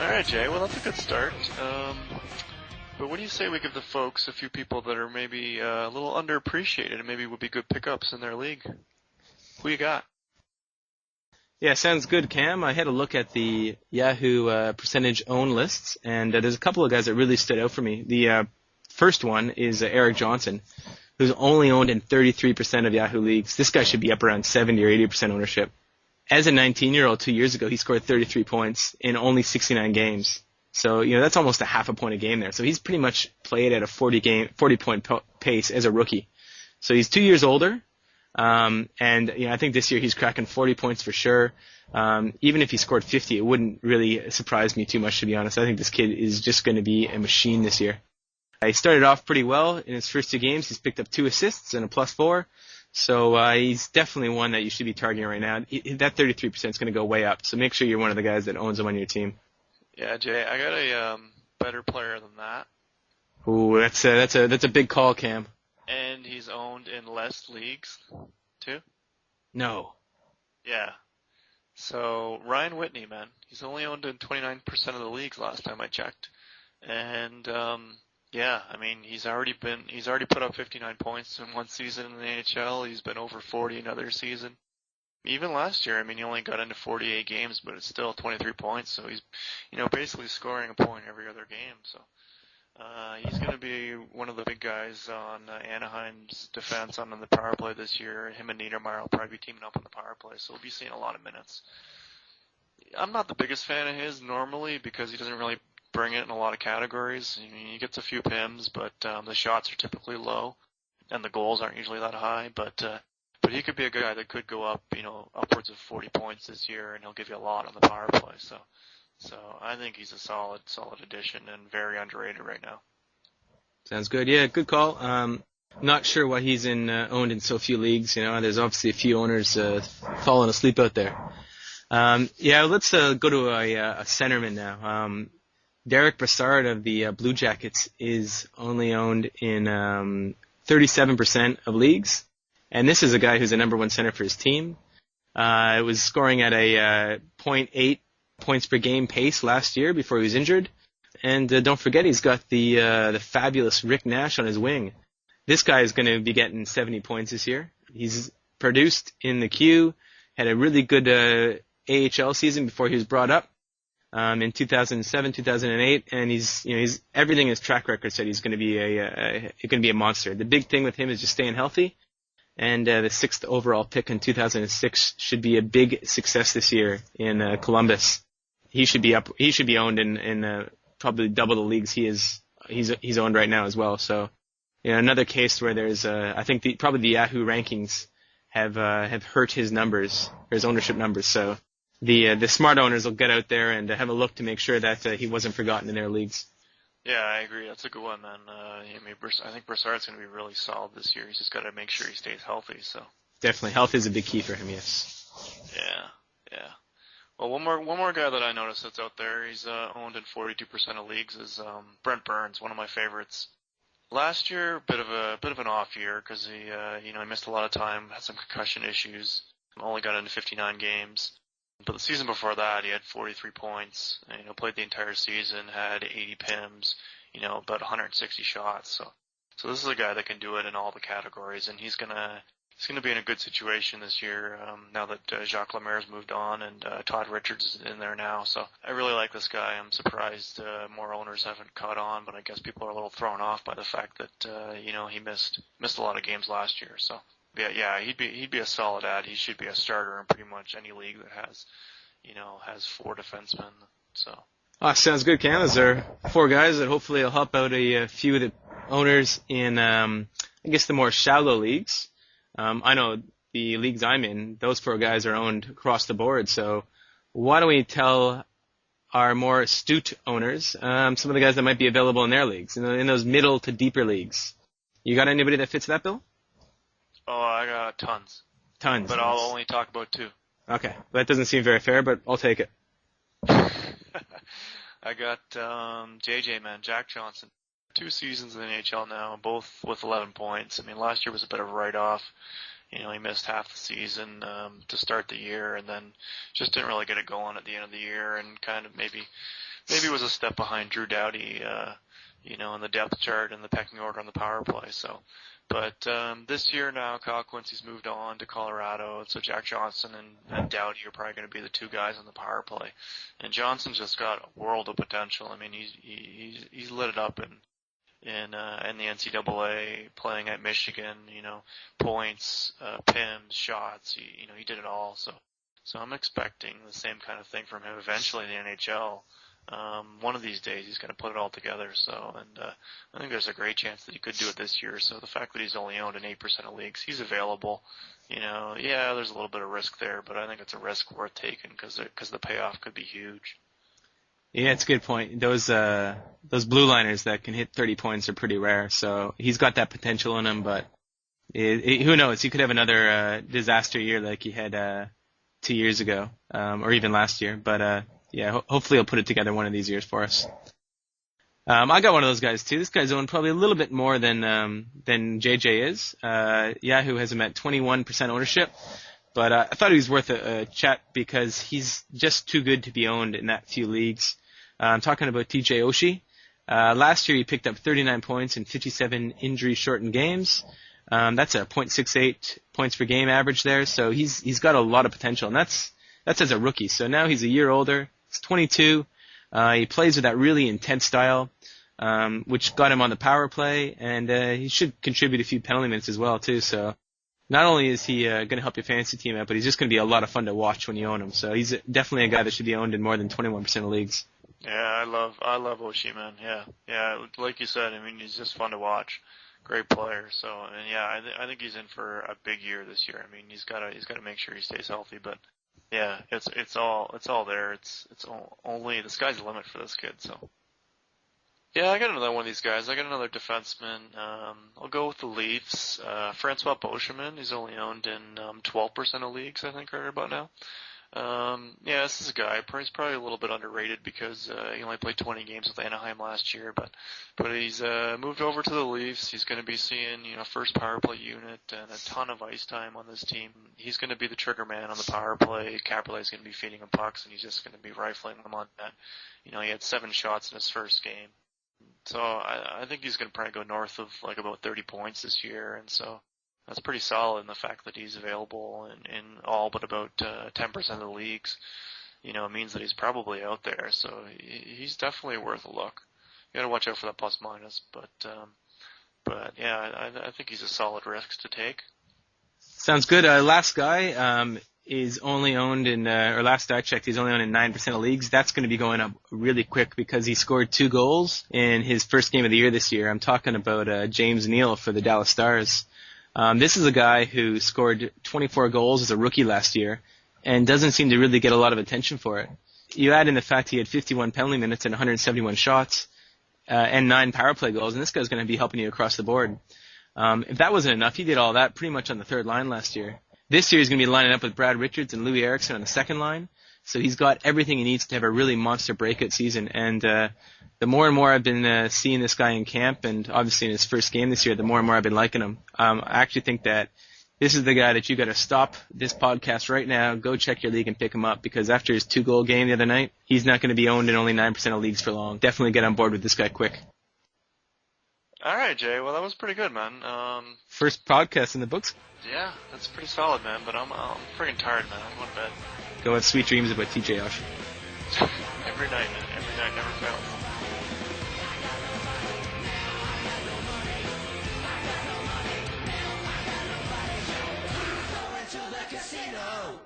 All right, Jay. Well, that's a good start. But what do you say we give the folks a few people that are maybe a little underappreciated and maybe would be good pickups in their league? Who you got? Yeah, sounds good, Cam. I had a look at the Yahoo percentage own lists, and there's a couple of guys that really stood out for me. The first one is Eric Johnson, who's only owned in 33% of Yahoo leagues. This guy should be up around 70 or 80% ownership. As a 19-year-old 2 years ago, he scored 33 points in only 69 games. So, that's almost a half a point a game there. So he's pretty much played at a 40-point pace as a rookie. So he's 2 years older. And I think this year he's cracking 40 points for sure. Even if he scored 50, it wouldn't really surprise me too much, to be honest. I think this kid is just going to be a machine this year. He started off pretty well in his first 2 games. He's picked up 2 assists and a +4. So he's definitely one that you should be targeting right now. That 33% is going to go way up. So make sure you're one of the guys that owns him on your team. Yeah, Jay, I got a better player than that. Ooh, that's a big call, Cam. And he's owned in less leagues, too? No. Yeah. So, Ryan Whitney, man. He's only owned in 29% of the leagues last time I checked. And, he's already put up 59 points in one season in the NHL. He's been over 40 another season. Even last year, he only got into 48 games, but it's still 23 points. So he's, basically scoring a point every other game. So, he's going to be one of the big guys on Anaheim's defense on the power play this year. Him and Niedermayer will probably be teaming up on the power play, so we'll be seeing a lot of minutes. I'm not the biggest fan of his normally because he doesn't really bring it in a lot of categories. He gets a few PIMs, but the shots are typically low, and the goals aren't usually that high. But he could be a guy that could go up, upwards of 40 points this year, and he'll give you a lot on the power play. So I think he's a solid addition and very underrated right now. Sounds good. Yeah, good call. Not sure why he's owned in so few leagues. There's obviously a few owners falling asleep out there. Let's go to a centerman now. Derek Brassard of the Blue Jackets is only owned in 37% of leagues, and this is a guy who's a number one center for his team. It was scoring at a .8 points per game pace last year before he was injured. And don't forget, he's got the fabulous Rick Nash on his wing. This guy is going to be getting 70 points this year. He's produced in the queue, had a really good AHL season before he was brought up in 2007, 2008, and he's everything in his track record said he's going to be a monster. The big thing with him is just staying healthy. And the 6th overall pick in 2006 should be a big success this year in Columbus. He should be owned in probably double the leagues he's owned right now as well. So, another case where there's I think probably the Yahoo rankings have hurt his numbers, or his ownership numbers. So the smart owners will get out there and have a look to make sure that he wasn't forgotten in their leagues. Yeah, I agree. That's a good one, man. I think Brassard's going to be really solid this year. He's just got to make sure he stays healthy. So definitely, health is a big key for him. Yes. Yeah. Well, one more guy that I noticed that's out there. He's owned in 42% of leagues is Brent Burns, one of my favorites. Last year, bit of an off year because he missed a lot of time, had some concussion issues, only got into 59 games. But the season before that, he had 43 points. Played the entire season, had 80 PIMs, about 160 shots. So this is a guy that can do it in all the categories, and he's gonna be in a good situation this year. Now that Jacques Lemaire's moved on and Todd Richards is in there now, so I really like this guy. I'm surprised more owners haven't caught on, but I guess people are a little thrown off by the fact that he missed a lot of games last year. So. Yeah, he'd be a solid add. He should be a starter in pretty much any league that has 4 defensemen. So. Sounds good, Cam. Those are 4 guys that hopefully will help out a few of the owners in, I guess, the more shallow leagues. I know the leagues I'm in, those 4 guys are owned across the board. So why don't we tell our more astute owners some of the guys that might be available in their leagues, in those middle to deeper leagues. You got anybody that fits that bill? Oh, I got tons. Tons. But I'll only talk about 2. Okay. That doesn't seem very fair, but I'll take it. I got JJ, man, Jack Johnson. 2 seasons in the NHL now, both with 11 points. Last year was a bit of a write-off. He missed half the season to start the year and then just didn't really get it going at the end of the year and kind of maybe maybe was a step behind Drew Doughty, in the depth chart and the pecking order on the power play. So, but this year now, Kyle Quincy's moved on to Colorado, so Jack Johnson and Doughty are probably going to be the two guys on the power play. And Johnson's just got a world of potential. I mean, he's lit it up in the NCAA, playing at Michigan, points, PIMs, shots. He did it all. So I'm expecting the same kind of thing from him eventually in the NHL. One of these days he's going to put it all together. I think there's a great chance that he could do it this year. So the fact that he's only owned in 8% of leagues, he's available. There's a little bit of risk there, but I think it's a risk worth taking because the payoff could be huge. Yeah, it's a good point. Those blue liners that can hit 30 points are pretty rare. So he's got that potential in him, but who knows? He could have another disaster year like he had 2 years ago, or even last year. But hopefully he'll put it together one of these years for us. I got one of those guys too. This guy's owned probably a little bit more than JJ is. Yahoo has him at 21% ownership. But I thought he was worth a chat because he's just too good to be owned in that few leagues. I'm talking about TJ Oshie. Last year he picked up 39 points in 57 injury-shortened games. That's a .68 points per game average there. So he's got a lot of potential, and that's as a rookie. So now he's a year older. He's 22. He plays with that really intense style, which got him on the power play, and he should contribute a few penalty minutes as well too. So not only is he going to help your fantasy team out, but he's just going to be a lot of fun to watch when you own him. So he's definitely a guy that should be owned in more than 21% of leagues. Yeah, I love Oshie, man. Yeah, like you said, I mean, he's just fun to watch. Great player. So, and yeah, I think he's in for a big year this year. I mean, he's got to make sure he stays healthy. But yeah, it's all there. It's only the sky's the limit for this kid. So. Yeah, I got another one of these guys. I got another defenseman. I'll go with the Leafs. Francois Beauchemin. He's only owned in 12% of leagues, I think, right about now. This is a guy. He's probably a little bit underrated because he only played 20 games with Anaheim last year. But he's moved over to the Leafs. He's going to be seeing first power play unit and a ton of ice time on this team. He's going to be the trigger man on the power play. Caberlet's going to be feeding him pucks, and he's just going to be rifling them on net. He had 7 shots in his first game. So I think he's going to probably go north of like about 30 points this year, and so that's pretty solid in the fact that he's available in all but about 10% of the leagues. It means that he's probably out there, so he's definitely worth a look. You got to watch out for that plus minus, but yeah, I think he's a solid risk to take. Sounds good. Last guy is only owned in, or last I checked, he's only owned in 9% of leagues. That's going to be going up really quick because he scored 2 goals in his first game of the year this year. I'm talking about James Neal for the Dallas Stars. This is a guy who scored 24 goals as a rookie last year and doesn't seem to really get a lot of attention for it. You add in the fact he had 51 penalty minutes and 171 shots and 9 power play goals, and this guy's going to be helping you across the board. If that wasn't enough, he did all that pretty much on the third line last year. This year he's going to be lining up with Brad Richards and Louis Eriksson on the second line. So he's got everything he needs to have a really monster breakout season. And the more and more I've been seeing this guy in camp, and obviously in his first game this year, the more and more I've been liking him. I actually think that this is the guy that you got to stop this podcast right now, go check your league and pick him up, because after his 2-goal game the other night, he's not going to be owned in only 9% of leagues for long. Definitely get on board with this guy quick. All right, Jay. Well, that was pretty good, man. First podcast in the books. Yeah, that's pretty solid, man. But I'm freaking tired, man. I'm going to bed. Go have sweet dreams about TJ Oshie. Every night, man. Every night, never fails. Going to the casino.